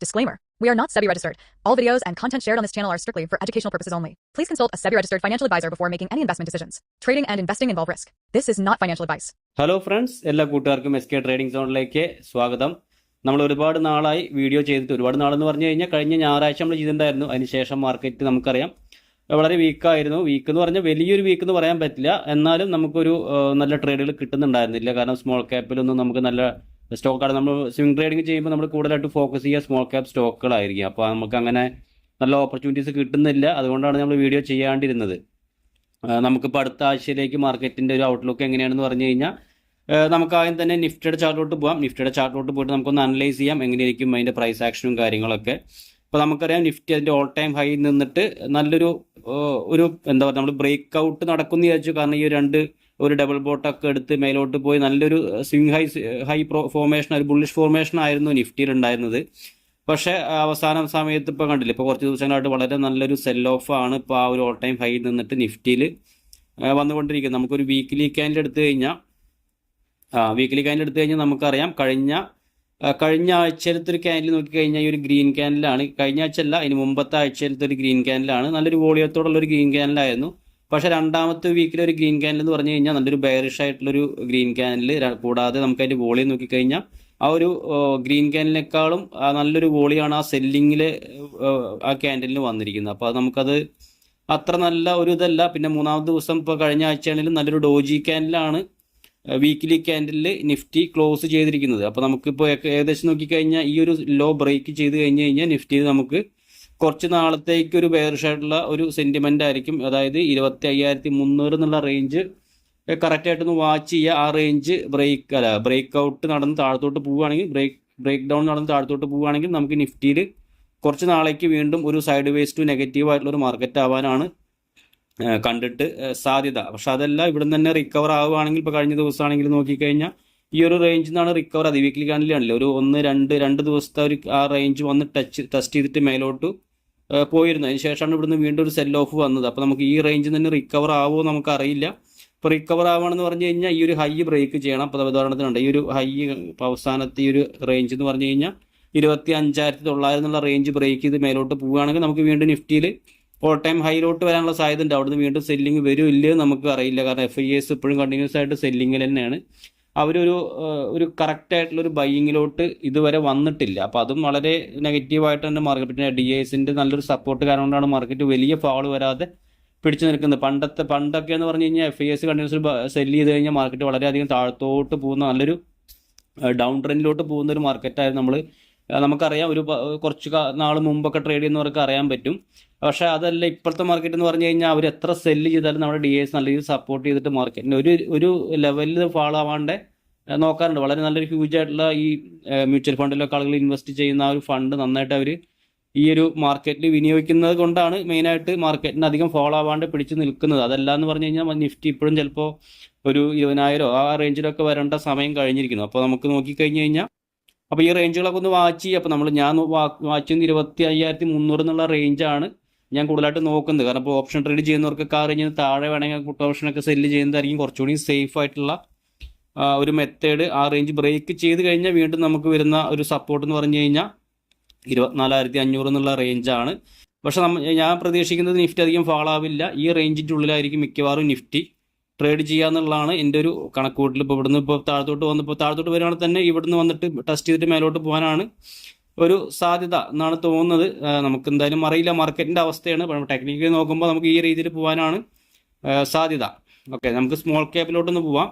Disclaimer. We are not SEBI registered. All videos and content shared on this channel are strictly for educational purposes only. Please consult a SEBI registered financial advisor before making any investment decisions. Trading and investing involve risk. This is not financial advice. Hello friends, എല്ലാ കൂട്ടുകാർക്കും S K trading സോണിലേക്ക് സ്വാഗതം. നമ്മൾ ഒരുപാട് നാളായി video ചെയ്തിട്ട്, ഒരുപാട് നാളെന്ന് പറഞ്ഞു കഴിഞ്ഞാൽ കഴിഞ്ഞ ഞായറാഴ്ച നമ്മൾ ചെയ്തിട്ടുണ്ടായിരുന്നു. അതിനുശേഷം മാർക്കറ്റ് നമുക്കറിയാം വളരെ വീക്കായിരുന്നു. വീക്ക് എന്ന് പറഞ്ഞാൽ വലിയൊരു വീക്ക് എന്ന് പറയാൻ പറ്റില്ല, എന്നാലും നമുക്കൊരു നല്ല ട്രേഡുകൾ കിട്ടുന്നുണ്ടായിരുന്നില്ല. കാരണം സ്മോൾ ക്യാപ്പിലൊന്നും നമുക്ക് നല്ല സ്റ്റോക്കാണ്. നമ്മൾ സ്വിംഗ് ട്രേഡിംഗ് ചെയ്യുമ്പോൾ നമ്മൾ കൂടുതലായിട്ട് ഫോക്കസ് ചെയ്യുക സ്മോൾ ക്യാപ്പ് സ്റ്റോക്കുകളായിരിക്കും. അപ്പോൾ നമുക്ക് അങ്ങനെ നല്ല ഓപ്പർച്യൂണിറ്റീസ് കിട്ടുന്നില്ല. അതുകൊണ്ടാണ് നമ്മൾ വീഡിയോ ചെയ്യാണ്ടിരുന്നത്. നമുക്കിപ്പോൾ അടുത്ത ആഴ്ചയിലേക്ക് മാർക്കറ്റിൻ്റെ ഒരു ഔട്ട്ലുക്ക് എങ്ങനെയാണെന്ന് പറഞ്ഞു കഴിഞ്ഞാൽ നമുക്ക് ആദ്യം തന്നെ നിഫ്റ്റിയുടെ ചാർട്ടിലോട്ട് പോകാം. നിഫ്റ്റിയുടെ ചാർട്ടിലോട്ട് പോയിട്ട് നമുക്കൊന്ന് അനലൈസ് ചെയ്യാം എങ്ങനെയായിരിക്കും അതിൻ്റെ പ്രൈസ് ആക്ഷനും കാര്യങ്ങളൊക്കെ. ഇപ്പോൾ നമുക്കറിയാം നിഫ്റ്റി അതിൻ്റെ ഓൾ ടൈം ഹൈ നിന്നിട്ട് നല്ലൊരു എന്താ പറയുക, നമ്മൾ ബ്രേക്ക് ഔട്ട് നടക്കുമെന്ന് വിചാരിച്ചു. കാരണം ഈ ഒരു ഡബിൾ ബോട്ടൊക്കെ എടുത്ത് മേലോട്ട് പോയി നല്ലൊരു സ്വിംഗ് ഹൈ ഫോർമേഷൻ, ഒരു ബുള്ളിഷ് ഫോർമേഷൻ ആയിരുന്നു നിഫ്റ്റിയിൽ ഉണ്ടായിരുന്നത്. പക്ഷേ അവസാന സമയത്ത് ഇപ്പോൾ കണ്ടില്ല, ഇപ്പോൾ കുറച്ച് ദിവസങ്ങളായിട്ട് വളരെ നല്ലൊരു സെൽ ഓഫ് ആണ് ഇപ്പോൾ ആ ഒരു ഓൾ ടൈം ഹൈ നിന്നിട്ട് നിഫ്റ്റിയിൽ വന്നുകൊണ്ടിരിക്കുന്നത്. നമുക്കൊരു വീക്ക്ലി ക്യാൻഡിൽ എടുത്തു കഴിഞ്ഞാൽ നമുക്കറിയാം കഴിഞ്ഞ ആഴ്ചയിലത്തെ ഒരു ക്യാൻഡിൽ നോക്കിക്കഴിഞ്ഞാൽ ഈ ഒരു ഗ്രീൻ ക്യാൻഡിലാണ്. കഴിഞ്ഞ ആഴ്ചയല്ല, അതിന് മുമ്പത്തെ ആഴ്ചയിലത്തെ ഒരു ഗ്രീൻ ക്യാൻഡിലാണ്. നല്ലൊരു വോളിയത്തോടുള്ളൊരു ഗ്രീൻ ക്യാൻഡിലായിരുന്നു. പക്ഷേ രണ്ടാമത്തെ വീക്കിലെ ഒരു ഗ്രീൻ ക്യാൻഡിൽ എന്ന് പറഞ്ഞു കഴിഞ്ഞാൽ നല്ലൊരു ബെയറിഷ് ആയിട്ടുള്ളൊരു ഗ്രീൻ ക്യാൻഡിൽ, കൂടാതെ നമുക്ക് അതിൻ്റെ വോളിയം നോക്കിക്കഴിഞ്ഞാൽ ആ ഒരു ഗ്രീൻ ക്യാൻഡിനേക്കാളും നല്ലൊരു വോളിയാണ് ആ സെല്ലിങ്ങിൽ ആ ക്യാൻഡിലിന് വന്നിരിക്കുന്നത്. അപ്പോൾ അത് നമുക്കത് അത്ര നല്ല ഒരു ഇതല്ല. പിന്നെ മൂന്നാമത്തെ ദിവസം ഇപ്പോൾ കഴിഞ്ഞ ആഴ്ചയാണെങ്കിലും നല്ലൊരു ഡോജി ക്യാൻഡിലാണ് വീക്കിലി ക്യാൻഡിലിൽ നിഫ്റ്റി ക്ലോസ് ചെയ്തിരിക്കുന്നത്. അപ്പോൾ നമുക്കിപ്പോൾ ഏകദേശം നോക്കിക്കഴിഞ്ഞാൽ ഈ ഒരു ലോ ബ്രേക്ക് ചെയ്ത് കഴിഞ്ഞാൽ നിഫ്റ്റിയിൽ നമുക്ക് കുറച്ച് നാളത്തേക്ക് ഒരു ബെയറിഷ് ആയിട്ടുള്ള ഒരു സെൻറ്റിമെൻ്റ് ആയിരിക്കും. അതായത് 25,300 എന്നുള്ള റേഞ്ച് കറക്റ്റായിട്ടൊന്ന് വാച്ച് ചെയ്യുക. ആ റേഞ്ച് ബ്രേക്ക് ഔട്ട് നടന്ന് താഴത്തോട്ട് പോവുകയാണെങ്കിൽ, ബ്രേക്ക് ഡൗൺ നടന്ന് താഴത്തോട്ട് പോവുകയാണെങ്കിൽ നമുക്ക് നിഫ്റ്റിയിൽ കുറച്ച് നാളേക്ക് വീണ്ടും ഒരു സൈഡ് വേസ് ടു നെഗറ്റീവ് ആയിട്ടുള്ളൊരു മാർക്കറ്റ് ആവാനാണ് കണ്ടിട്ട് സാധ്യത. പക്ഷെ അതല്ല, ഇവിടെ നിന്ന് തന്നെ റിക്കവർ ആവുകയാണെങ്കിൽ, ഇപ്പോൾ കഴിഞ്ഞ ദിവസമാണെങ്കിൽ നോക്കിക്കഴിഞ്ഞാൽ ഈ ഒരു റേഞ്ചിൽ നിന്നാണ് റിക്കവർ. അത് വീക്കിലി കാണില്ലാണല്ലോ, ഒരു 1-2 ദിവസത്തെ ഒരു ആ റേഞ്ച് വന്ന് ടെസ്റ്റ് ചെയ്തിട്ട് മേലോട്ട് പോയിരുന്നു. അതിന് ശേഷമാണ് ഇവിടുന്ന് വീണ്ടും ഒരു സെൽ ഓഫ് വന്നത്. അപ്പോൾ നമുക്ക് ഈ റേഞ്ചിൽ തന്നെ റിക്കവർ ആവുമോ നമുക്കറിയില്ല. ഇപ്പോൾ റിക്കവർ ആവുകയാണെന്ന് പറഞ്ഞു കഴിഞ്ഞാൽ ഈ ഒരു ഹൈ ബ്രേക്ക് ചെയ്യണം. അപ്പോൾ ഉദാഹരണത്തിനുണ്ട് ഈ ഒരു ഹൈ അവസാനത്തെ ഈ ഒരു റേഞ്ച് എന്ന് പറഞ്ഞു കഴിഞ്ഞാൽ 25,900 എന്നുള്ള റേഞ്ച് ബ്രേക്ക് ചെയ്ത് മേലോട്ട് പോവുകയാണെങ്കിൽ നമുക്ക് വീണ്ടും നിഫ്റ്റിയിൽ ഓൾ ടൈം ഹൈയിലോട്ട് വരാനുള്ള സാധ്യത ഉണ്ട്. അവിടുന്ന് വീണ്ടും സെല്ലിങ് വരും ഇല്ലയോ നമുക്ക് അറിയില്ല. കാരണം FIS ഇപ്പോഴും കണ്ടിന്യൂസ് ആയിട്ട് സെല്ലിങ്ങിൽ തന്നെയാണ്. അവരൊരു കറക്റ്റായിട്ടുള്ളൊരു ബൈയിങ്ങിലോട്ട് ഇതുവരെ വന്നിട്ടില്ല. അപ്പോൾ അതും വളരെ നെഗറ്റീവായിട്ട് തന്നെ മാർക്കറ്റ്. പിന്നെ DISന്റെ നല്ലൊരു സപ്പോർട്ട് കാരണം കൊണ്ടാണ് മാർക്കറ്റ് വലിയ ഫാൾ വരാതെ പിടിച്ചു നിൽക്കുന്നത്. പണ്ടൊക്കെ എന്ന് പറഞ്ഞു കഴിഞ്ഞാൽ FIS കണ്ടിന്യൂസ് സെല്ല് ചെയ്ത് കഴിഞ്ഞാൽ മാർക്കറ്റ് വളരെയധികം താഴത്തോട്ട് പോകുന്ന നല്ലൊരു ഡൗൺ ട്രെൻഡിലോട്ട് പോകുന്ന ഒരു മാർക്കറ്റായിരുന്നു. നമുക്കറിയാം കുറച്ച് നാൾ മുമ്പൊക്കെ ട്രേഡ് ചെയ്യുന്നവർക്ക് അറിയാൻ പറ്റും. പക്ഷേ അതല്ല ഇപ്പോഴത്തെ മാർക്കറ്റ് എന്ന് പറഞ്ഞു കഴിഞ്ഞാൽ അവർ എത്ര സെല്ല് ചെയ്താലും നമ്മുടെ DIS നല്ല രീതിയിൽ സപ്പോർട്ട് ചെയ്തിട്ട് മാർക്കറ്റിന് ഒരു ലെവലിൽ ഫാൾ ആവാണ്ട് നോക്കാറുണ്ട്. വളരെ നല്ലൊരു ഹ്യൂജ് ആയിട്ടുള്ള ഈ മ്യൂച്വൽ ഫണ്ടിലൊക്കെ ആളുകൾ ഇൻവെസ്റ്റ് ചെയ്യുന്ന ആ ഒരു ഫണ്ട് നന്നായിട്ട് അവർ ഈ ഒരു മാർക്കറ്റിൽ വിനിയോഗിക്കുന്നത് കൊണ്ടാണ് മെയിനായിട്ട് മാർക്കറ്റിന് അധികം ഫാൾ ആവാണ്ട് പിടിച്ചു നിൽക്കുന്നത്. അതല്ല എന്ന് പറഞ്ഞു കഴിഞ്ഞാൽ നിഫ്റ്റി ഇപ്പോഴും ചിലപ്പോൾ ഒരു 20,000 ആ റേഞ്ചിലൊക്കെ വരേണ്ട സമയം കഴിഞ്ഞിരിക്കുന്നു. അപ്പോൾ നമുക്ക് നോക്കിക്കഴിഞ്ഞ് കഴിഞ്ഞാൽ അപ്പോൾ ഈ റേഞ്ചുകളൊക്കെ ഒന്ന് വാച്ച് ചെയ്യുക. അപ്പോൾ ഞാൻ വാച്ച് ചെയ്യുന്ന 25,300 എന്നുള്ള റേഞ്ചാണ് ഞാൻ കൂടുതലായിട്ട് നോക്കുന്നത്. കാരണം ഇപ്പോൾ ഓപ്ഷൻ ട്രേഡ് ചെയ്യുന്നവർക്കൊക്കെ ആ റേഞ്ചിന് താഴെ വേണമെങ്കിൽ പുട്ട് ഓപ്ഷനൊക്കെ സെല്ല് ചെയ്യുന്നതായിരിക്കും കുറച്ചുകൂടി സേഫ് ആയിട്ടുള്ള ഒരു മെത്തേഡ്. ആ റേഞ്ച് ബ്രേക്ക് ചെയ്ത് കഴിഞ്ഞാൽ വീണ്ടും നമുക്ക് വരുന്ന ഒരു സപ്പോർട്ട് എന്ന് പറഞ്ഞു കഴിഞ്ഞാൽ 24,500 എന്നുള്ള റേഞ്ചാണ്. പക്ഷെ ഞാൻ പ്രതീക്ഷിക്കുന്നത് നിഫ്റ്റി അധികം ഫാൾ ആവില്ല. ഈ റേഞ്ചിൻ്റെ ഉള്ളിലായിരിക്കും മിക്കവാറും നിഫ്റ്റി ട്രേഡ് ചെയ്യുക എന്നുള്ളതാണ് എൻ്റെ ഒരു കണക്കൂട്ടിൽ. ഇപ്പോൾ താഴത്തോട്ട് വരികയാണെങ്കിൽ തന്നെ ഇവിടുന്ന് വന്നിട്ട് ടെസ്റ്റ് ചെയ്തിട്ട് മേലോട്ട് പോകാനാണ് ഒരു സാധ്യത എന്നാണ് തോന്നുന്നത്. നമുക്ക് എന്തായാലും അറിയില്ല, മാർക്കറ്റിൻ്റെ അവസ്ഥയാണ്. ടെക്നിക്കലി നോക്കുമ്പോൾ നമുക്ക് ഈ രീതിയിൽ പോകാനാണ് സാധ്യത. ഓക്കെ, നമുക്ക് സ്മോൾ ക്യാപ്പിലോട്ടൊന്ന് പോവാം.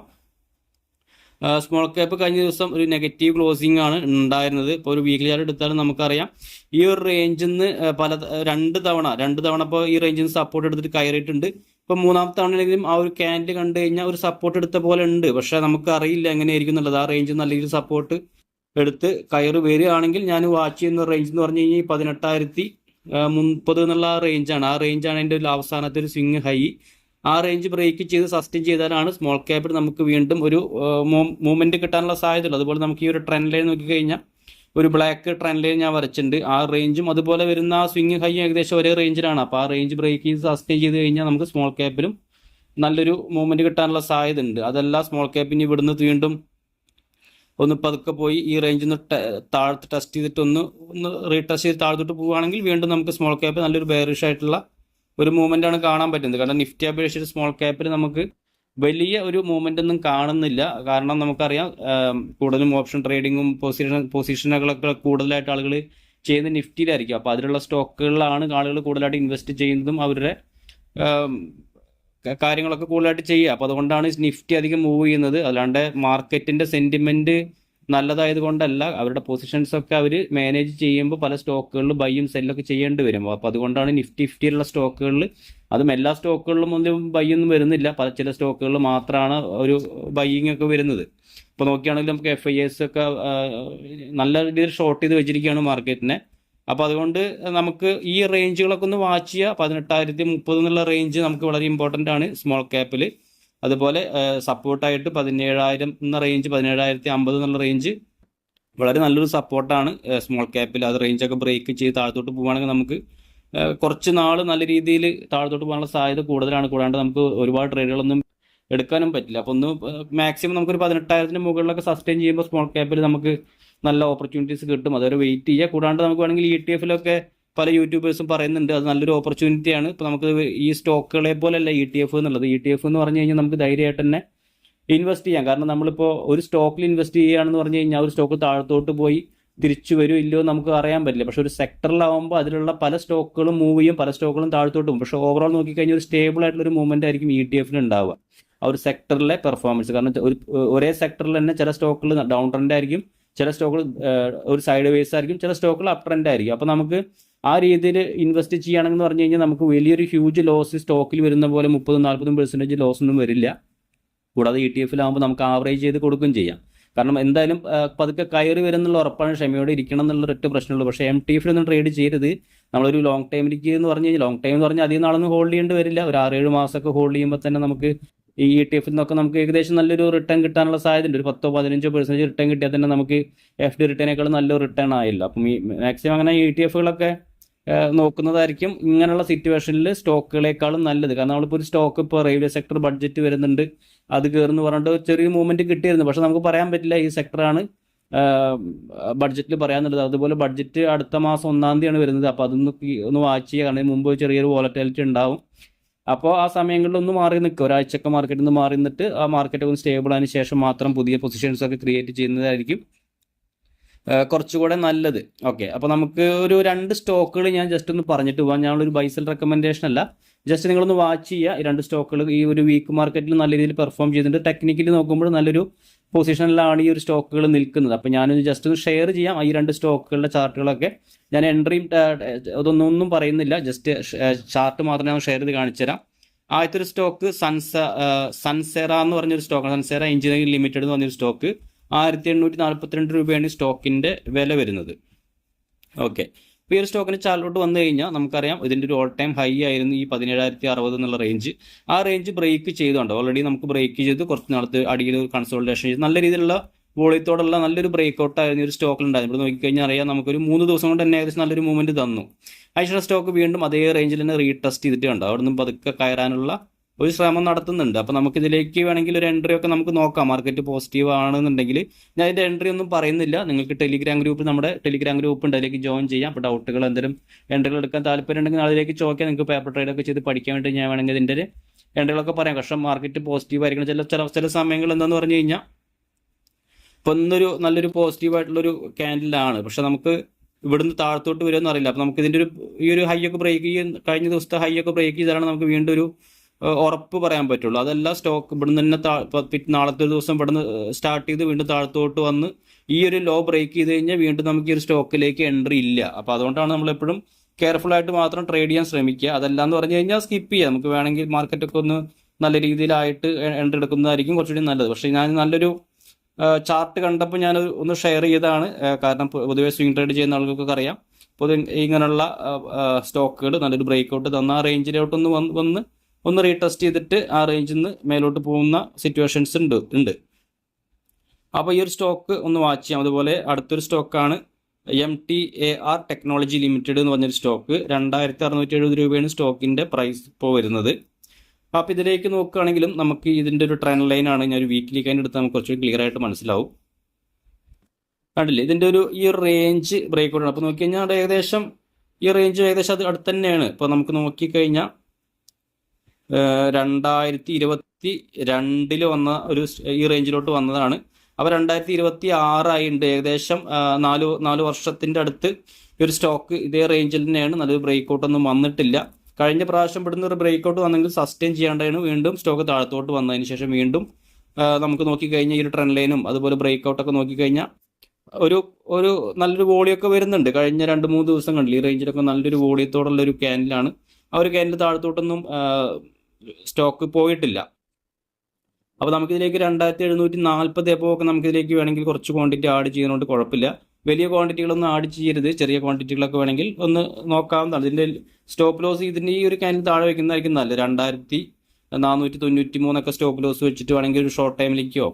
സ്മോൾ ക്യാപ്പ് കഴിഞ്ഞ ദിവസം ഒരു നെഗറ്റീവ് ക്ലോസിംഗ് ആണ് ഉണ്ടായിരുന്നത്. ഇപ്പോൾ ഒരു വീക്ക്ലി ചാർട്ട് എടുത്താലും നമുക്കറിയാം ഈ ഒരു റേഞ്ചിൽ നിന്ന് രണ്ട് തവണ ഇപ്പോൾ ഈ റേഞ്ചിൽ നിന്ന് സപ്പോർട്ട് എടുത്തിട്ട് കയറിയിട്ടുണ്ട്. ഇപ്പോൾ മൂന്നാമത്തെ തവണയെങ്കിലും ആ ഒരു ക്യാൻഡിൽ കണ്ടു കഴിഞ്ഞാൽ ഒരു സപ്പോർട്ട് എടുത്ത പോലെ ഉണ്ട്. പക്ഷേ നമുക്ക് അറിയില്ല എങ്ങനെയായിരിക്കും എന്നുള്ളത്. ആ റേഞ്ച് നല്ല രീതിയിൽ സപ്പോർട്ട് എടുത്ത് കയറി വരികയാണെങ്കിൽ ഞാൻ വാച്ച് ചെയ്യുന്ന റേഞ്ച് എന്ന് പറഞ്ഞു കഴിഞ്ഞാൽ 18,030 എന്നുള്ള റേഞ്ചാണ്. ആ റേഞ്ചാണ് എൻ്റെ അവസാനത്തെ ഒരു സ്വിംഗ് ഹൈ. ആ റേഞ്ച് ബ്രേക്ക് ചെയ്ത് സസ്റ്റെയിൻ ചെയ്താലാണ് സ്മോൾ ക്യാപ്പിൽ നമുക്ക് വീണ്ടും ഒരു മൂവ്മെൻറ്റ് കിട്ടാനുള്ള സാധ്യതയുള്ളൂ. അതുപോലെ നമുക്ക് ഈ ഒരു ട്രെൻഡ് ലൈൻ നോക്കിക്കഴിഞ്ഞാൽ ഒരു ബ്ലാക്ക് ട്രെൻഡ് ലൈൻ ഞാൻ വരച്ചിട്ടുണ്ട്. ആ റേഞ്ചും അതുപോലെ വരുന്ന ആ സ്വിംഗ് ഹൈ ഏകദേശം ഒരേ റേഞ്ചിലാണ്. അപ്പോൾ ആ റേഞ്ച് ബ്രേക്ക് ചെയ്ത് സസ്റ്റെയിൻ ചെയ്ത് കഴിഞ്ഞാൽ നമുക്ക് സ്മോൾ ക്യാപ്പിലും നല്ലൊരു മൂവ്മെൻറ്റ് കിട്ടാനുള്ള സാധ്യത ഉണ്ട്. അതല്ല സ്മോൾ ക്യാപ്പിന് ഇവിടുന്ന് വീണ്ടും ഒന്ന് പതുക്കെ പോയി ഈ റേഞ്ചിൽ നിന്ന് താഴത്ത് ടെസ്റ്റ് ചെയ്തിട്ട് ഒന്ന് റീടെസ്റ്റ് ചെയ്ത് താഴത്തോട്ട് പോവുകയാണെങ്കിൽ വീണ്ടും നമുക്ക് സ്മോൾ ക്യാപ്പ് നല്ലൊരു ബെയറിഷ് ആയിട്ടുള്ള ഒരു മൂവ്മെൻ്റ് ആണ് കാണാൻ പറ്റുന്നത്. കാരണം നിഫ്റ്റി അപേക്ഷിച്ച് സ്മോൾ ക്യാപ്പിൽ നമുക്ക് വലിയ ഒരു മൂവ്മെൻ്റ് ഒന്നും കാണുന്നില്ല. കാരണം നമുക്കറിയാം കൂടുതലും ഓപ്ഷൻ ട്രേഡിങ്ങും പൊസിഷനുകളൊക്കെ കൂടുതലായിട്ട് ആളുകൾ ചെയ്യുന്നത് നിഫ്റ്റിയിലായിരിക്കും. അപ്പോൾ അതിലുള്ള സ്റ്റോക്കുകളിലാണ് ആളുകൾ കൂടുതലായിട്ട് ഇൻവെസ്റ്റ് ചെയ്യുന്നതും അവരുടെ കാര്യങ്ങളൊക്കെ കൂടുതലായിട്ട് ചെയ്യുക. അപ്പോൾ അതുകൊണ്ടാണ് നിഫ്റ്റി അധികം മൂവ് ചെയ്യുന്നത്. അല്ലാണ്ട് മാർക്കറ്റിൻ്റെ സെൻറ്റിമെൻറ്റ് നല്ലതായത് കൊണ്ടല്ല. അവരുടെ പൊസിഷൻസൊക്കെ അവർ മാനേജ് ചെയ്യുമ്പോൾ പല സ്റ്റോക്കുകളിൽ ബൈയും സെല്ലൊക്കെ ചെയ്യേണ്ടി വരും. അപ്പോൾ അതുകൊണ്ടാണ് നിഫ്റ്റിയിലുള്ള സ്റ്റോക്കുകളിൽ, അതും എല്ലാ സ്റ്റോക്കുകളിലും ഒന്നും ബൈയൊന്നും വരുന്നില്ല, ചില സ്റ്റോക്കുകളിൽ മാത്രമാണ് ഒരു ബൈയിങ് ഒക്കെ വരുന്നത്. ഇപ്പോൾ നോക്കുകയാണെങ്കിൽ നമുക്ക് FIS ഒക്കെ നല്ല രീതിയിൽ ഷോർട്ട് ചെയ്ത് വെച്ചിരിക്കുകയാണ് മാർക്കറ്റിനെ. അപ്പോൾ അതുകൊണ്ട് നമുക്ക് ഈ റേഞ്ചുകളൊക്കെ ഒന്ന് വാച്ച് ചെയ്യുക. 18,030 എന്നുള്ള റേഞ്ച് നമുക്ക് വളരെ ഇമ്പോർട്ടൻ്റ് ആണ് സ്മോൾ ക്യാപ്പിൽ. അതുപോലെ സപ്പോർട്ടായിട്ട് 17,000 എന്ന റേഞ്ച്, 17,050 എന്നുള്ള റേഞ്ച് വളരെ നല്ലൊരു സപ്പോർട്ടാണ് സ്മോൾ ക്യാപ്പിൽ. അത് റേഞ്ചൊക്കെ ബ്രേക്ക് ചെയ്ത് താഴത്തോട്ട് പോവുകയാണെങ്കിൽ നമുക്ക് കുറച്ച് നാൾ നല്ല രീതിയിൽ താഴത്തോട്ട് പോകാനുള്ള സാധ്യത കൂടുതലാണ്. കൂടാണ്ട് നമുക്ക് ഒരുപാട് ട്രേഡുകളൊന്നും എടുക്കാനും പറ്റില്ല. അപ്പോൾ ഒന്ന് മാക്സിമം നമുക്കൊരു 18,000 മുകളിലൊക്കെ സസ്റ്റെയിൻ ചെയ്യുമ്പോൾ സ്മോൾ ക്യാപ്പിൽ നമുക്ക് നല്ല ഓപ്പർച്യൂണിറ്റീസ് കിട്ടും. അതുവരെ വെയിറ്റ് ചെയ്യുക. കൂടാണ്ട് നമുക്ക് വേണമെങ്കിൽ ETF-ലൊക്കെ പല യൂട്യൂബേഴ്സും പറയുന്നുണ്ട് അത് നല്ലൊരു ഓപ്പർച്യൂണിറ്റിയാണ്. ഇപ്പോൾ നമുക്ക് ഈ സ്റ്റോക്കുകളെ പോലെയല്ല ETF എന്നുള്ളത്. ETF എന്ന് പറഞ്ഞു കഴിഞ്ഞാൽ നമുക്ക് ധൈര്യമായിട്ട് തന്നെ ഇൻവെസ്റ്റ് ചെയ്യാം. കാരണം നമ്മളിപ്പോൾ ഒരു സ്റ്റോക്കിൽ ഇൻവെസ്റ്റ് ചെയ്യുകയാണെന്ന് പറഞ്ഞു കഴിഞ്ഞാൽ ഒരു സ്റ്റോക്ക് താഴത്തോട്ട് പോയി തിരിച്ചു വരുമോ ഇല്ലയോ നമുക്ക് അറിയാൻ പറ്റില്ല. പക്ഷേ ഒരു സെക്ടറിലാവുമ്പോൾ അതിലുള്ള പല സ്റ്റോക്കുകളും മൂവ് ചെയ്യും, പല സ്റ്റോക്കുകളും താഴത്തോട്ട് പോകും. പക്ഷേ ഓവറോൾ നോക്കിക്കഴിഞ്ഞാൽ ഒരു സ്റ്റേബിൾ ആയിട്ടുള്ളൊരു മൂവ്മെൻ്റ് ആയിരിക്കും ETF-ന് ഉണ്ടാവുക, ആ ഒരു സെക്ടറിലെ പെർഫോമൻസ്. കാരണം ഒരേ സെക്ടറിൽ തന്നെ ചില സ്റ്റോക്കുകൾ ഡൗൺ ട്രെൻഡ് ആയിരിക്കും, ചില സ്റ്റോക്കുകൾ ഒരു സൈഡ് വേസ് ആയിരിക്കും, ചില സ്റ്റോക്കുകൾ അപ്പ് ട്രെൻഡ് ആയിരിക്കും. അപ്പോൾ നമുക്ക് ആ രീതിയിൽ ഇൻവെസ്റ്റ് ചെയ്യുകയാണെന്ന് പറഞ്ഞു കഴിഞ്ഞാൽ നമുക്ക് വലിയൊരു ഹ്യൂജ് ലോസ് സ്റ്റോക്കിൽ വരുന്ന പോലെ 30-40% ലോസ് ഒന്നും വരില്ല. കൂടാതെ ETF-ലാകുമ്പോൾ നമുക്ക് ആവറേജ് ചെയ്ത് കൊടുക്കുകയും ചെയ്യാം. കാരണം എന്തായാലും പതുക്കെ കയറി വരുന്നുള്ള ഉറപ്പാണ്, ക്ഷമയോടെ ഇരിക്കണം എന്നുള്ള ഒറ്റ പ്രശ്നമുള്ളൂ. പക്ഷേ MTF-ലൊന്നും ട്രേഡ് ചെയ്യരുത്. നമ്മളൊരു ലോങ് ടൈമിലേക്ക് എന്ന് പറഞ്ഞു കഴിഞ്ഞാൽ, ലോങ് ടൈം എന്ന് പറഞ്ഞാൽ അധികം നാളൊന്നും ഹോൾഡ് ചെയ്യേണ്ടി വരില്ല. ഒരു 6-7 മാസമൊക്കെ ഹോൾഡ് ചെയ്യുമ്പോൾ തന്നെ നമുക്ക് ഈ ETF-ൽ നിന്നൊക്കെ നമുക്ക് ഏകദേശം നല്ലൊരു റിട്ടേൺ കിട്ടാനുള്ള സാധ്യതയുണ്ട്. ഒരു 10-15% റിട്ടേൺ കിട്ടിയാൽ തന്നെ നമുക്ക് FD റിട്ടേണേക്കാളും നല്ലൊരു റിട്ടേൺ ആയല്ലോ. അപ്പം ഈ മാക്സിമം അങ്ങനെ ETF-കളൊക്കെ നോക്കുന്നതായിരിക്കും ഇങ്ങനെയുള്ള സിറ്റുവേഷനിൽ സ്റ്റോക്കുകളെക്കാളും നല്ലത്. കാരണം നമ്മളിപ്പോൾ ഒരു സ്റ്റോക്ക് ഇപ്പോൾ റെയിൽവേ സെക്ടർ ബഡ്ജറ്റ് വരുന്നുണ്ട്, അത് കയറുന്നു പറഞ്ഞിട്ട് ചെറിയ മൂവ്മെൻറ്റ് കിട്ടിയിരുന്നു. പക്ഷെ നമുക്ക് പറയാൻ പറ്റില്ല ഈ സെക്ടറാണ് ബഡ്ജറ്റിൽ പറയാനുള്ളത്. അതുപോലെ ബഡ്ജറ്റ് അടുത്ത മാസം 1-ാം തീയതിയാണ് വരുന്നത്. അപ്പോൾ ഒന്ന് വാച്ച് ചെയ്യുക. കാരണം മുമ്പ് ചെറിയൊരു വോളറ്റിലിറ്റി ഉണ്ടാവും. അപ്പോൾ ആ സമയങ്ങളിൽ ഒന്ന് മാറി നിൽക്കുക, ഒരാഴ്ചയൊക്കെ മാർക്കറ്റിൽ നിന്ന് മാറി നിന്നിട്ട് ആ മാർക്കറ്റ് ഒന്ന് സ്റ്റേബിൾ ആയതിനു ശേഷം മാത്രം പുതിയ പൊസിഷൻസ് ഒക്കെ ക്രിയേറ്റ് ചെയ്യുന്നതായിരിക്കും കുറച്ചുകൂടെ നല്ലത്. ഓക്കെ, അപ്പോൾ നമുക്ക് ഒരു 2 സ്റ്റോക്കുകൾ ഞാൻ ജസ്റ്റ് ഒന്ന് പറഞ്ഞിട്ട് പോകാം. ഞങ്ങളൊരു ബൈസൽ റെക്കമെൻഡേഷൻ അല്ല, ജസ്റ്റ് നിങ്ങളൊന്ന് വാച്ച് ചെയ്യുക. ഈ 2 സ്റ്റോക്കുകൾ ഈ ഒരു വീക്ക് മാർക്കറ്റിൽ നല്ല രീതിയിൽ പെർഫോം ചെയ്തിട്ടുണ്ട്. ടെക്നിക്കലി നോക്കുമ്പോൾ നല്ലൊരു പൊസിഷനിലാണ് ഈ ഒരു സ്റ്റോക്കുകൾ നിൽക്കുന്നത്. അപ്പോൾ ഞാനൊന്ന് ജസ്റ്റ് ഒന്ന് ഷെയർ ചെയ്യാം ഈ 2 സ്റ്റോക്കുകളുടെ ചാർട്ടുകളൊക്കെ. ഞാൻ എൻട്രിയും അതൊന്നും പറയുന്നില്ല, ജസ്റ്റ് ചാർട്ട് മാത്രം ഞാൻ ഷെയർ ചെയ്ത് കാണിച്ചു തരാം. ആദ്യത്തെ ഒരു സ്റ്റോക്ക് സൺസെറ എന്ന് പറഞ്ഞൊരു സ്റ്റോക്കാണ്. സൺസെറ എഞ്ചിനീയറിംഗ് ലിമിറ്റഡ് എന്ന് പറഞ്ഞൊരു സ്റ്റോക്ക്. 1842 രൂപയാണ് ഈ സ്റ്റോക്കിൻ്റെ വില വരുന്നത്. ഓക്കെ, ഇപ്പോൾ ഈ ഒരു സ്റ്റോക്കിന് ചാർട്ടിലോട്ട് വന്നു കഴിഞ്ഞാൽ നമുക്കറിയാം ഇതിൻ്റെ ഒരു ഓൾ ടൈം ഹൈ ആയിരുന്നു ഈ 17,060 എന്നുള്ള റേഞ്ച്. ആ റേഞ്ച് ബ്രേക്ക് ചെയ്തുകൊണ്ട് ഓൾറെഡി നമുക്ക് ബ്രേക്ക് ചെയ്ത് കുറച്ച് നാളത്തെ അടിയിൽ ഒരു കൺസോൾട്ടേഷൻ ചെയ്ത് നല്ല രീതിയിലുള്ള വോളിയത്തോടുള്ള നല്ലൊരു ബ്രേക്ക് ഔട്ട് ആയിരുന്നു ഒരു സ്റ്റോക്കിൽ ഉണ്ടായിരുന്നു. ഇവിടെ നോക്കിക്കഴിഞ്ഞാൽ അറിയാം നമുക്കൊരു 3 ദിവസം കൊണ്ട് തന്നെ ഏകദേശം നല്ലൊരു മൂവ്മെൻറ്റ് തന്നു. അതിനുശേഷം സ്റ്റോക്ക് വീണ്ടും അതേ റേഞ്ചിൽ തന്നെ റീടെസ്റ്റ് ചെയ്തിട്ടുണ്ട്. അവിടെ നിന്ന് പതുക്കെ കയറാനുള്ള ഒരു ശ്രമം നടത്തുന്നുണ്ട്. അപ്പോൾ നമുക്കിതിലേക്ക് വേണമെങ്കിൽ ഒരു എൻട്രി ഒക്കെ നമുക്ക് നോക്കാം. മാർക്കറ്റ് പോസിറ്റീവ് ആണെന്നുണ്ടെങ്കിൽ ഞാൻ ഇതിൻ്റെ എൻട്രി ഒന്നും പറയുന്നില്ല. നിങ്ങൾക്ക് നമ്മുടെ ടെലിഗ്രാം ഗ്രൂപ്പ് ഉണ്ട്, അതിലേക്ക് ജോയിൻ ചെയ്യാം. അപ്പോൾ ഡൗട്ടുകൾ എന്തെങ്കിലും എൻട്രികൾ എടുക്കാൻ താല്പര്യം ഉണ്ടെങ്കിൽ അതിലേക്ക് ചോദിക്കാൻ, നിങ്ങൾക്ക് പേപ്പർ ട്രേഡ് ഒക്കെ ചെയ്ത് പഠിക്കാൻ വേണ്ടി ഞാൻ വേണമെങ്കിൽ ഇതിൻ്റെ എൻട്രികളൊക്കെ പറയാം. പക്ഷേ മാർക്കറ്റ് പോസിറ്റീവ് ആയിരിക്കണം ചില സമയങ്ങൾ എന്താണെന്ന് പറഞ്ഞു കഴിഞ്ഞാൽ ഇപ്പോൾ നല്ലൊരു പോസിറ്റീവായിട്ടുള്ളൊരു ക്യാൻഡിലാണ്. പക്ഷെ നമുക്ക് ഇവിടുന്ന് താഴത്തോട്ട് വരുമെന്ന് അറിയില്ല. അപ്പോൾ നമുക്ക് ഇതിൻ്റെ ഈ ഒരു ഹൈ ഒക്കെ ബ്രേക്ക് കഴിഞ്ഞ ദിവസത്തെ ഹൈ ഒക്കെ ബ്രേക്ക് ചെയ്താലാണ് നമുക്ക് വീണ്ടും ഒരു ഉറപ്പ് പറയാൻ പറ്റുള്ളൂ. അതല്ല സ്റ്റോക്ക് ഇവിടുന്ന് തന്നെ നാളത്തെ ഒരു ദിവസം ഇവിടുന്ന് സ്റ്റാർട്ട് ചെയ്ത് വീണ്ടും താഴത്തോട്ട് വന്ന് ഈ ഒരു ലോ ബ്രേക്ക് ചെയ്ത് കഴിഞ്ഞാൽ വീണ്ടും നമുക്ക് ഈ ഒരു സ്റ്റോക്കിലേക്ക് എൻട്രി ഇല്ല. അപ്പോൾ അതുകൊണ്ടാണ് നമ്മളെപ്പോഴും കെയർഫുൾ ആയിട്ട് മാത്രം ട്രേഡ് ചെയ്യാൻ ശ്രമിക്കുക. അതല്ലാന്ന് പറഞ്ഞു കഴിഞ്ഞാൽ സ്കിപ്പ് ചെയ്യാം. നമുക്ക് വേണമെങ്കിൽ മാർക്കറ്റൊക്കെ ഒന്ന് നല്ല രീതിയിലായിട്ട് എൻട്രി എടുക്കുന്നതായിരിക്കും കുറച്ചുകൂടി നല്ലത്. പക്ഷേ ഞാൻ നല്ലൊരു ചാർട്ട് കണ്ടപ്പോൾ ഞാൻ ഒന്ന് ഷെയർ ചെയ്തതാണ്. കാരണം പൊതുവെ സ്വിംഗ് ട്രേഡ് ചെയ്യുന്ന ആൾക്കൊക്കെ അറിയാം, പൊതുവെ ഇങ്ങനെയുള്ള സ്റ്റോക്കുകൾ നല്ലൊരു ബ്രേക്ക് ഔട്ട് തന്ന ആ റേഞ്ചിലോട്ടൊന്ന് ഒന്ന് റീടെസ്റ്റ് ചെയ്തിട്ട് ആ റേഞ്ചിൽ നിന്ന് മേലോട്ട് പോകുന്ന സിറ്റുവേഷൻസ് ഉണ്ട്. അപ്പോൾ ഈ ഒരു സ്റ്റോക്ക് ഒന്ന് വാച്ച് ചെയ്യാം. അതുപോലെ അടുത്തൊരു സ്റ്റോക്കാണ് MTAR ടെക്നോളജി ലിമിറ്റഡ് എന്ന് പറഞ്ഞൊരു സ്റ്റോക്ക്. 2,670 രൂപയാണ് സ്റ്റോക്കിൻ്റെ പ്രൈസ് ഇപ്പോൾ വരുന്നത്. അപ്പോൾ ഇതിലേക്ക് നോക്കുകയാണെങ്കിലും നമുക്ക് ഇതിൻ്റെ ഒരു ട്രെൻഡ് ലൈനാണ്. ഞാൻ ഒരു വീക്കിലി കഴിഞ്ഞ് എടുത്താൽ നമുക്ക് കുറച്ച് ക്ലിയർ ആയിട്ട് മനസ്സിലാവും. കണ്ടില്ലേ ഇതിൻ്റെ ഈ റേഞ്ച് ബ്രേക്ക് ഔട്ട് ആണ്. അപ്പോൾ നോക്കി കഴിഞ്ഞാൽ ഏകദേശം ഈ റേഞ്ച് ഏകദേശം അത് അടുത്ത് തന്നെയാണ്. ഇപ്പോൾ നമുക്ക് നോക്കിക്കഴിഞ്ഞാൽ 2022 വന്ന ഈ റേഞ്ചിലോട്ട് വന്നതാണ്. അപ്പോൾ 2026 ആയിട്ടുണ്ട്, ഏകദേശം 4 വർഷത്തിൻ്റെ അടുത്ത് ഒരു സ്റ്റോക്ക് ഇതേ റേഞ്ചിൽ തന്നെയാണ്. നല്ലൊരു ബ്രേക്ക് ഔട്ട് ഒന്നും വന്നിട്ടില്ല. കഴിഞ്ഞ പ്രാവശ്യം പെടുന്ന ഒരു ബ്രേക്ക് ഔട്ട് വന്നെങ്കിൽ സസ്റ്റെയിൻ ചെയ്യാണ്ടാണ് വീണ്ടും സ്റ്റോക്ക് താഴത്തോട്ട് വന്നതിന് ശേഷം വീണ്ടും നമുക്ക് നോക്കിക്കഴിഞ്ഞാൽ ഈ ഒരു ട്രെൻഡ് ലൈനും അതുപോലെ ബ്രേക്ക് ഔട്ടൊക്കെ നോക്കിക്കഴിഞ്ഞാൽ ഒരു നല്ലൊരു വോളിയൊക്കെ വരുന്നുണ്ട്. കഴിഞ്ഞ 2-3 ദിവസം കണ്ടില്ല ഈ റേഞ്ചിലൊക്കെ നല്ലൊരു വോളിയത്തോടുള്ള ഒരു ക്യാൻഡിലാണ്. ആ ഒരു ക്യാൻഡിൽ താഴത്തോട്ടൊന്നും സ്റ്റോക്ക് പോയിട്ടില്ല. അപ്പോൾ നമുക്കിതിലേക്ക് 2740 എപ്പോൾ ഒക്കെ നമുക്കിതിലേക്ക് വേണമെങ്കിൽ കുറച്ച് ക്വാണ്ടിറ്റി ആഡ് ചെയ്യുന്നതുകൊണ്ട് കുഴപ്പമില്ല. വലിയ ക്വാണ്ടിറ്റികളൊന്നും ആഡ് ചെയ്യരുത്, ചെറിയ ക്വാണ്ടിറ്റികളൊക്കെ വേണമെങ്കിൽ ഒന്ന് നോക്കാവുന്നതാണ്. ഇതിൻ്റെ സ്റ്റോപ്പ് ലോസ് ഇതിൻ്റെ ഈ ഒരു ക്യാൻഡിൽ താഴെ വയ്ക്കുന്നതായിരിക്കും നല്ലത്. 2493 സ്റ്റോപ്പ് ലോസ് വെച്ചിട്ട് വേണമെങ്കിൽ ഒരു ഷോർട്ട് ടൈമിലേക്കോ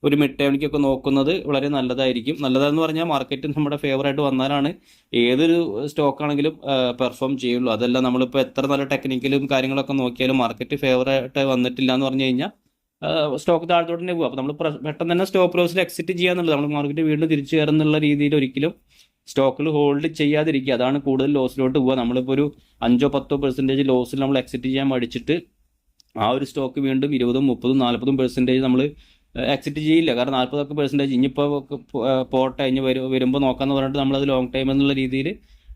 ഒരു മിഡ് ടൈമിലേക്കൊക്കെ നോക്കുന്നത് വളരെ നല്ലതായിരിക്കും. നല്ലതെന്ന് പറഞ്ഞാൽ മാർക്കറ്റ് നമ്മുടെ ഫേവറായിട്ട് വന്നാലാണ് ഏതൊരു സ്റ്റോക്കാണെങ്കിലും പെർഫോം ചെയ്യുള്ളൂ. അതല്ല നമ്മളിപ്പോൾ എത്ര നല്ല ടെക്നിക്കലും കാര്യങ്ങളൊക്കെ നോക്കിയാലും മാർക്കറ്റ് ഫേവറായിട്ട് വന്നിട്ടില്ല എന്ന് പറഞ്ഞു കഴിഞ്ഞാൽ സ്റ്റോക്ക് താഴത്തോട്ട് തന്നെ പോകും. അപ്പോൾ നമ്മൾ പെട്ടെന്ന് തന്നെ സ്റ്റോപ്പ് ലോസിൽ എക്സിറ്റ് ചെയ്യാന്നുള്ളത്, നമ്മൾ മാർക്കറ്റ് വീണ്ടും തിരിച്ചു കയറുന്നുള്ള രീതിയിൽ ഒരിക്കലും സ്റ്റോക്കിൽ ഹോൾഡ് ചെയ്യാതിരിക്കുക. അതാണ് കൂടുതൽ ലോസിലോട്ട് പോകുക. നമ്മളിപ്പോൾ ഒരു 5-10% ലോസിൽ നമ്മൾ എക്സിറ്റ് ചെയ്യാൻ മടിച്ചിട്ട് ആ ഒരു സ്റ്റോക്ക് വീണ്ടും 20-30-40% നമ്മൾ എക്സിറ്റ് ചെയ്യില്ല. കാരണം 40% ഇനിയിപ്പോൾ പോട്ടെ ഇനി വരുമ്പോൾ നോക്കാമെന്ന് പറഞ്ഞിട്ട് നമ്മളത് ലോങ് ടൈം എന്നുള്ള രീതിയിൽ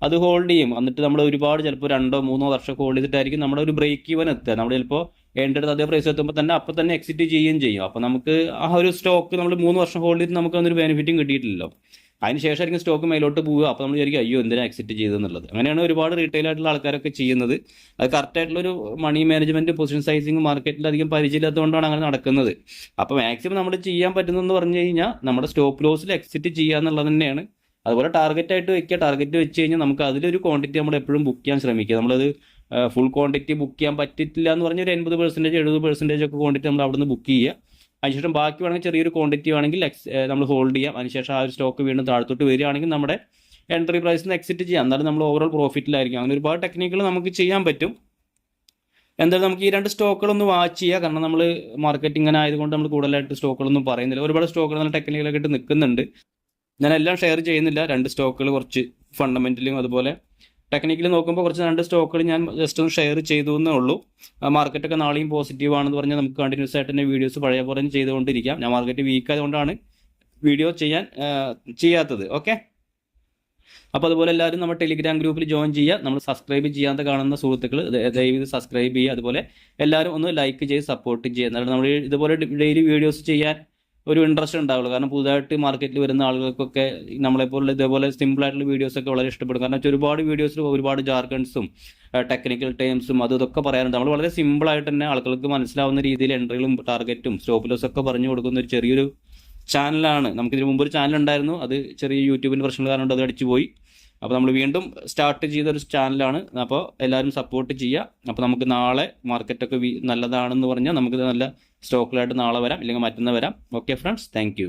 അത് ഹോൾഡ് ചെയ്യും. എന്നിട്ട് നമ്മൾ ഒരുപാട് ചിലപ്പോൾ 2-3 വർഷമൊക്കെ ഹോൾഡ് ചെയ്തിട്ടായിരിക്കും നമ്മുടെ ഒരു ബ്രേക്ക് ഈവൻ എത്തുക. നമ്മൾ ചിലപ്പോൾ എൻ്റെ അതേ പ്രൈസ് എത്തുമ്പോൾ തന്നെ അപ്പം തന്നെ എക്സിറ്റ് ചെയ്യുകയും ചെയ്യും. അപ്പോൾ നമുക്ക് ആ ഒരു സ്റ്റോക്ക് നമ്മൾ 3 വർഷം ഹോൾഡ് ചെയ്ത് നമുക്ക് അതൊരു ബെനിഫിറ്റും കിട്ടിയിട്ടില്ലല്ലോ. അതിന് ശേഷമായിരിക്കും സ്റ്റോക്ക് മേലോട്ട് പോവുക. അപ്പോൾ നമ്മൾ വിചാരിക്കും അയ്യോ എന്തിനാ എക്സിറ്റ് ചെയ്തെന്നുള്ളത്. അങ്ങനെയാണ് ഒരുപാട് റീറ്റെയിൽ ആയിട്ടുള്ള ആൾക്കാരൊക്കെ ചെയ്യുന്നത്. അത് കറക്റ്റായിട്ടുള്ളൊരു മണി മാനേജ്മെൻറ്റ്, പൊസിഷൻ സൈസിങ് മാർക്കറ്റിൽ അധികം പരിചയമില്ലാത്തതുകൊണ്ടാണ് അങ്ങനെ നടക്കുന്നത്. അപ്പോൾ മാക്സിമം നമ്മൾ ചെയ്യാൻ പറ്റുന്നതെന്ന് പറഞ്ഞു കഴിഞ്ഞാൽ നമ്മുടെ സ്റ്റോപ്പ് ലോസിൽ എക്സിറ്റ് ചെയ്യുക എന്നുള്ളത് തന്നെയാണ്. അതുപോലെ ടാർഗറ്റ് ആയിട്ട് വെക്കുക. ടാർഗറ്റ് വെച്ച് കഴിഞ്ഞാൽ നമുക്ക് അതിലൊരു ക്വാണ്ടിറ്റി നമ്മൾ എപ്പോഴും ബുക്ക് ചെയ്യാൻ ശ്രമിക്കുക. നമ്മളത് ഫുൾ ക്വാണ്ടിറ്റി ബുക്ക് ചെയ്യാൻ പറ്റില്ല എന്ന് പറഞ്ഞാൽ ഒരു 80%, 70% ഒക്കെ ക്വാണ്ടിറ്റി നമ്മൾ അവിടെ നിന്ന് ബുക്ക് ചെയ്യുക. അതിനുശേഷം ബാക്കി വേണമെങ്കിൽ ചെറിയൊരു ക്വാണ്ടിറ്റി വേണമെങ്കിൽ നമ്മൾ ഹോൾഡ് ചെയ്യാം. അതിനുശേഷം ആ ഒരു സ്റ്റോക്ക് വീണ്ടും താഴത്തോട്ട് വരികയാണെങ്കിൽ നമ്മുടെ എൻട്രി പ്രൈസിൽ നിന്ന് എക്സിറ്റ് ചെയ്യാം. എന്നാലും നമ്മൾ ഓവറോൾ പ്രോഫിറ്റിലായിരിക്കും. അങ്ങനെ ഒരുപാട് ടെക്നിക്കുകൾ നമുക്ക് ചെയ്യാൻ പറ്റും. എന്തായാലും നമുക്ക് ഈ 2 സ്റ്റോക്കുകളൊന്ന് വാച്ച് ചെയ്യുക. കാരണം നമ്മൾ മാർക്കറ്റ് ഇങ്ങനെ ആയതുകൊണ്ട് നമ്മൾ കൂടുതലായിട്ട് സ്റ്റോക്കുകളൊന്നും പറയുന്നില്ല. ഒരുപാട് സ്റ്റോക്കുകൾ നല്ല ടെക്നിക്കലൊക്കെ ഇട്ട് നിൽക്കുന്നുണ്ട്. ഞാൻ എല്ലാം ഷെയർ ചെയ്യുന്നില്ല. 2 സ്റ്റോക്കുകൾ കുറച്ച് ഫണ്ടമെൻ്റലും അതുപോലെ ടെക്നിക്കലി നോക്കുമ്പോൾ കുറച്ച് 2 സ്റ്റോക്കുകൾ ഞാൻ ജസ്റ്റ് ഒന്ന് ഷെയർ ചെയ്തു എന്നേ ഉള്ളൂ. മാർക്കറ്റൊക്കെ നാളെയും പോസിറ്റീവ് ആണെന്ന് പറഞ്ഞാൽ നമുക്ക് കണ്ടിന്യൂസ് ആയിട്ട് തന്നെ വീഡിയോസ് പഴയ പോലെ ചെയ്തുകൊണ്ടിരിക്കാം. ഞാൻ മാർക്കറ്റ് വീക്ക് ആയതുകൊണ്ടാണ് വീഡിയോ ചെയ്യാത്തത്. ഓക്കെ, അപ്പോൾ അതുപോലെ എല്ലാവരും നമ്മുടെ ടെലിഗ്രാം ഗ്രൂപ്പിൽ ജോയിൻ ചെയ്യുക. നമ്മൾ സബ്സ്ക്രൈബ് ചെയ്യാതെ കാണുന്ന സുഹൃത്തുക്കൾ ദയവ് സബ്സ്ക്രൈബ് ചെയ്യുക. അതുപോലെ എല്ലാവരും ഒന്ന് ലൈക്ക് ചെയ്ത് സപ്പോർട്ട് ചെയ്യുക. എന്നാലും നമ്മൾ ഇതുപോലെ ഡെയിലി വീഡിയോസ് ചെയ്യാൻ ഒരു ഇൻട്രസ്റ്റ് ഉണ്ടാവുള്ളൂ. കാരണം പുതുതായിട്ട് മാർക്കറ്റിൽ വരുന്ന ആളുകൾക്കൊക്കെ നമ്മളെപ്പോലുള്ള ഇതേപോലെ സിമ്പിളായിട്ടുള്ള വീഡിയോസൊക്കെ വളരെ ഇഷ്ടപ്പെടും. കാരണം ഒരുപാട് വീഡിയോസിൽ ഒരുപാട് ജാർഗൺസും ടെക്നിക്കൽ ടേംസും ഇതൊക്കെ പറയാറുണ്ട്. നമ്മൾ വളരെ സിമ്പിളായിട്ട് തന്നെ ആളുകൾക്ക് മനസ്സിലാവുന്ന രീതിയിൽ എൻട്രികളും ടാർഗറ്റും സ്റ്റോപ്പ് ലോസും ഒക്കെ പറഞ്ഞു കൊടുക്കുന്ന ഒരു ചെറിയൊരു ചാനലാണ്. നമുക്കിതിന് മുമ്പ് ഒരു ചാനൽ ഉണ്ടായിരുന്നു, അത് ചെറിയ യൂട്യൂബിൻ്റെ പ്രശ്നങ്ങൾ കാരണം അത് അടിച്ചു പോയി. അപ്പോൾ നമ്മൾ വീണ്ടും സ്റ്റാർട്ട് ചെയ്തൊരു ചാനലാണ്. അപ്പോൾ എല്ലാവരും സപ്പോർട്ട് ചെയ്യുക. അപ്പോൾ നമുക്ക് നാളെ മാർക്കറ്റൊക്കെ നല്ലതാണെന്ന് പറഞ്ഞാൽ നമുക്ക് നല്ല സ്റ്റോക്കിലായിട്ട് നാളെ വരാം, ഇല്ലെങ്കിൽ മറ്റന്നാൾ വരാം. Okay friends, thank you.